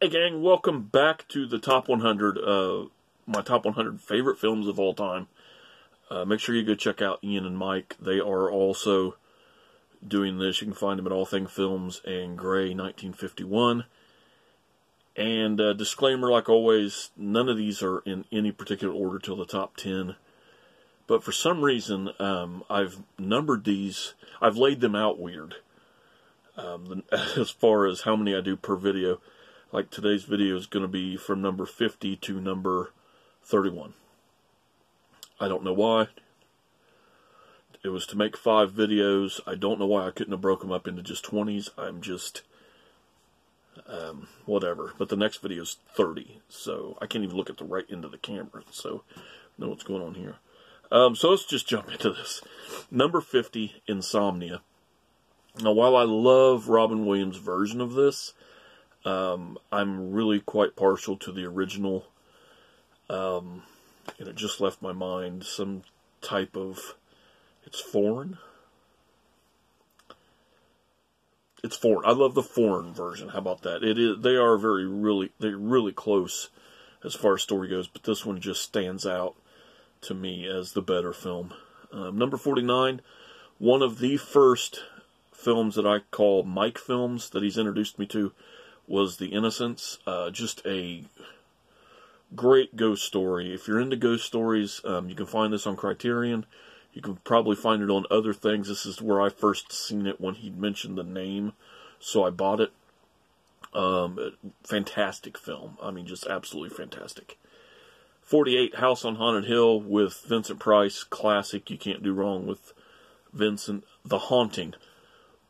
Hey gang, welcome back to the top 100, my top 100 favorite films of all time. Make sure you go check out Ian and Mike. They are also doing this. You can find them at All Thing Films and Gray 1951. And disclaimer, like always, none of these are in any particular order till the top 10. But for some reason, I've numbered these, I've laid them out weird. As far as how many I do per video. Like today's video is going to be from number 50 to number 31. I don't know why. It was to make 5 videos. I don't know why I couldn't have broke them up into just 20s. I'm just, whatever. But the next video is 30. So I can't even look at the right end of the camera. So I know what's going on here. So let's just jump into this. Number 50, Insomnia. Now while I love Robin Williams' version of this, I'm really quite partial to the original, and it just left my mind. Some type of, it's foreign? It's foreign. I love the foreign version. How about that? It is. They are they're really close as far as story goes, but this one just stands out to me as the better film. Number 49, one of the first films that I call Mike films that he's introduced me to was The Innocents. Just a great ghost story. If you're into ghost stories, you can find this on Criterion. You can probably find it on other things. This is where I first seen it when he mentioned the name, so I bought it. Fantastic film. I mean, just absolutely fantastic. 48, House on Haunted Hill with Vincent Price. Classic. You can't do wrong with Vincent. The Haunting.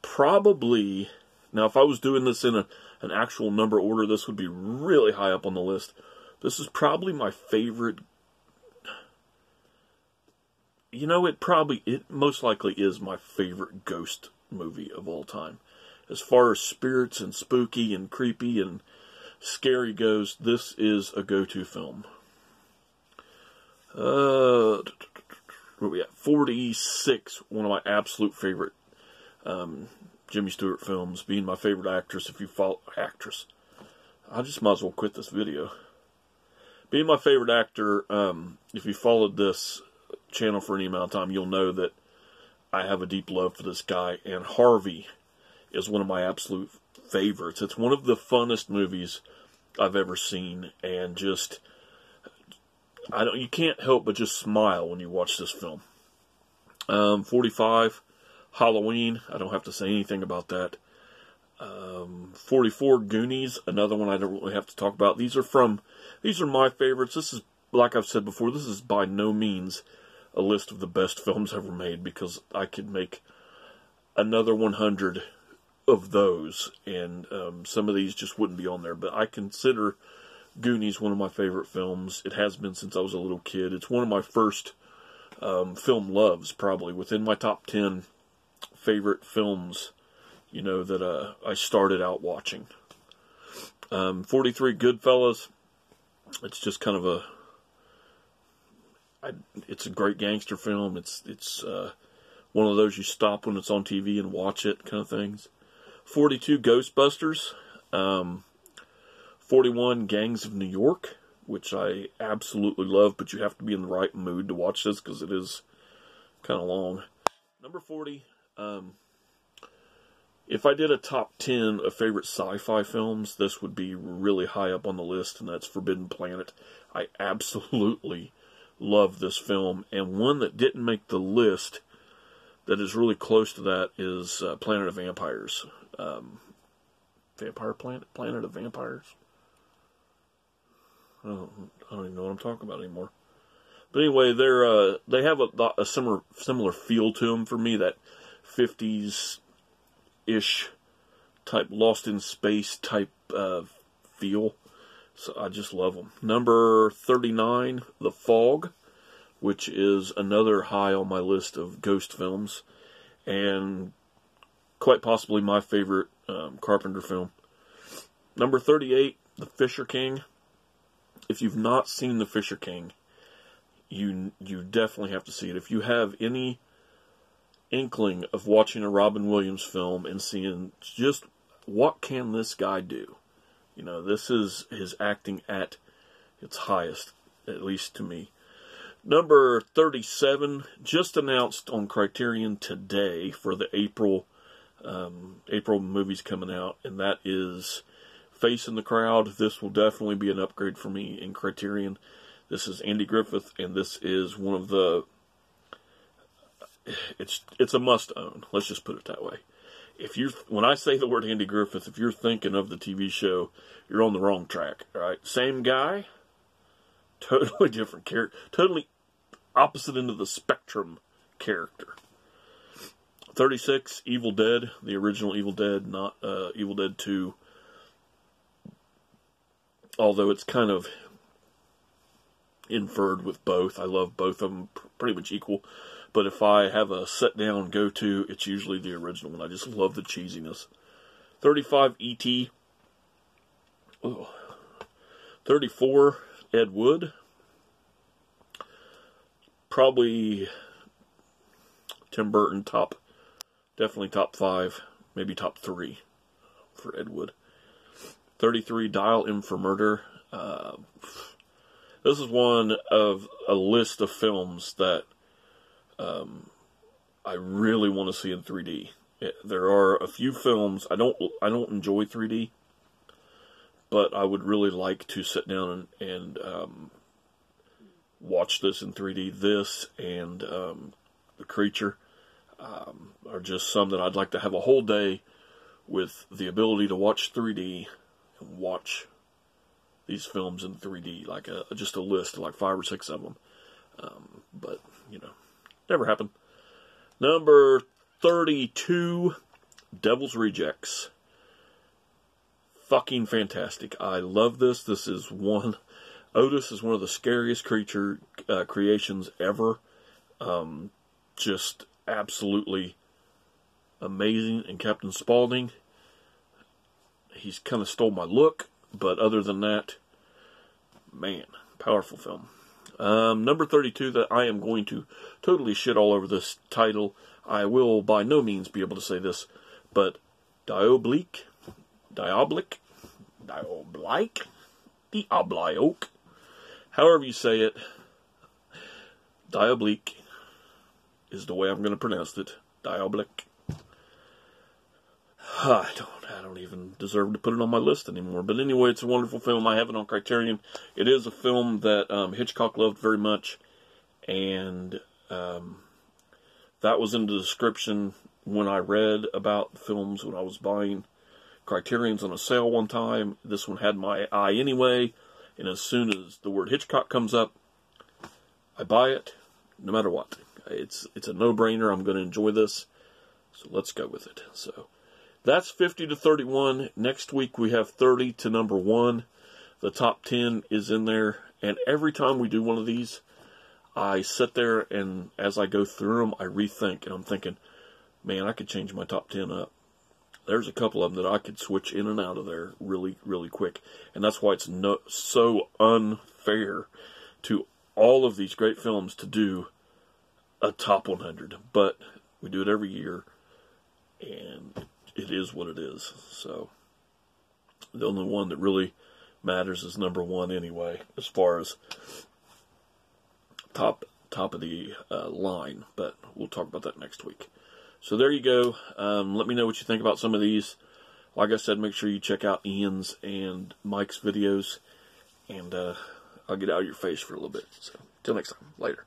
Probably, now if I was doing this in an actual number order, this would be really high up on the list. This is probably my favorite. You know, it most likely is my favorite ghost movie of all time. As far as spirits and spooky and creepy and scary goes, this is a go-to film. Where are we at? 46, one of my absolute favorite Jimmy Stewart films, being my favorite actress. If you follow actress, I just might as well quit this video. Being my favorite actor, if you followed this channel for any amount of time, you'll know that I have a deep love for this guy. And Harvey is one of my absolute favorites. It's one of the funnest movies I've ever seen, and just you can't help but just smile when you watch this film. 45. Halloween, I don't have to say anything about that. 44, Goonies, another one I don't really have to talk about. These are my favorites. This is, like I've said before, this is by no means a list of the best films ever made, because I could make another 100 of those, and some of these just wouldn't be on there. But I consider Goonies one of my favorite films. It has been since I was a little kid. It's one of my first film loves, probably within my top 10 favorite films, you know, that I started out watching. 43, Goodfellas. It's just kind of it's a great gangster film. It's one of those you stop when it's on TV and watch it kind of things. 42, Ghostbusters. 41, Gangs of New York, which I absolutely love, but you have to be in the right mood to watch this because it is kind of long. Number 40, if I did a top 10 of favorite sci-fi films, this would be really high up on the list, and that's Forbidden Planet. I absolutely love this film, and one that didn't make the list that is really close to that is Planet of Vampires. Vampire Planet? Planet of Vampires? I don't even know what I'm talking about anymore. But anyway, they have a similar feel to them for me, that 50s-ish type Lost in Space type feel. So I just love them. Number 39, The Fog, which is another high on my list of ghost films, and quite possibly my favorite Carpenter film. Number 38, The Fisher King. If you've not seen The Fisher King, you definitely have to see it. If you have any inkling of watching a Robin Williams film and seeing just what can this guy do, You know, this is his acting at its highest, at least to me. Number 37, just announced on Criterion today for the April movies coming out, and that is Face in the Crowd. This will definitely be an upgrade for me in Criterion. This is Andy Griffith, and this is one of the... It's a must-own. Let's just put it that way. When I say the word Andy Griffith, if you're thinking of the TV show, you're on the wrong track. All right, same guy, totally different character, totally opposite end of the spectrum character. 36, Evil Dead, the original Evil Dead, not Evil Dead 2. Although it's kind of inferred with both. I love both of them pretty much equal. But if I have a set-down go-to, it's usually the original one. I just love the cheesiness. 35, E.T. Oh. 34, Ed Wood. Probably Tim Burton definitely top 5, maybe top 3 for Ed Wood. 33, Dial M for Murder. This is one of a list of films that I really want to see in 3D. There are a few films I don't enjoy 3D, but I would really like to sit down and watch this in 3D. This and The Creature are just some that I'd like to have a whole day with the ability to watch 3D and watch these films in 3D, like just a list of like 5 or 6 of them. But you know, never happened. Number 32, Devil's Rejects. Fucking fantastic. I love this. Otis is one of the scariest creations ever. Just absolutely amazing. And Captain Spaulding, he's kind of stole my look, but other than that, man, powerful film. Number 32, that I am going to totally shit all over this title. I will by no means be able to say this, but Diabolik, however you say it, Diabolik is the way I'm going to pronounce it. Diabolik. I don't even deserve to put it on my list anymore. But anyway, it's a wonderful film. I have it on Criterion. It is a film that Hitchcock loved very much. And that was in the description when I read about the films when I was buying Criterion's on a sale one time. This one had my eye anyway. And as soon as the word Hitchcock comes up, I buy it, no matter what. It's a no-brainer. I'm going to enjoy this. So let's go with it. So that's 50 to 31. Next week we have 30 to number 1. The top 10 is in there. And every time we do one of these, I sit there and as I go through them, I rethink. And I'm thinking, man, I could change my top 10 up. There's a couple of them that I could switch in and out of there really, really quick. And that's why it's so unfair to all of these great films to do a top 100. But we do it every year. And it is what it is. So the only one that really matters is number 1 anyway, as far as top of the line. But we'll talk about that next week. So there you go. Let me know what you think about some of these. Like I said, make sure you check out Ian's and Mike's videos. And I'll get out of your face for a little bit. So, till next time. Later.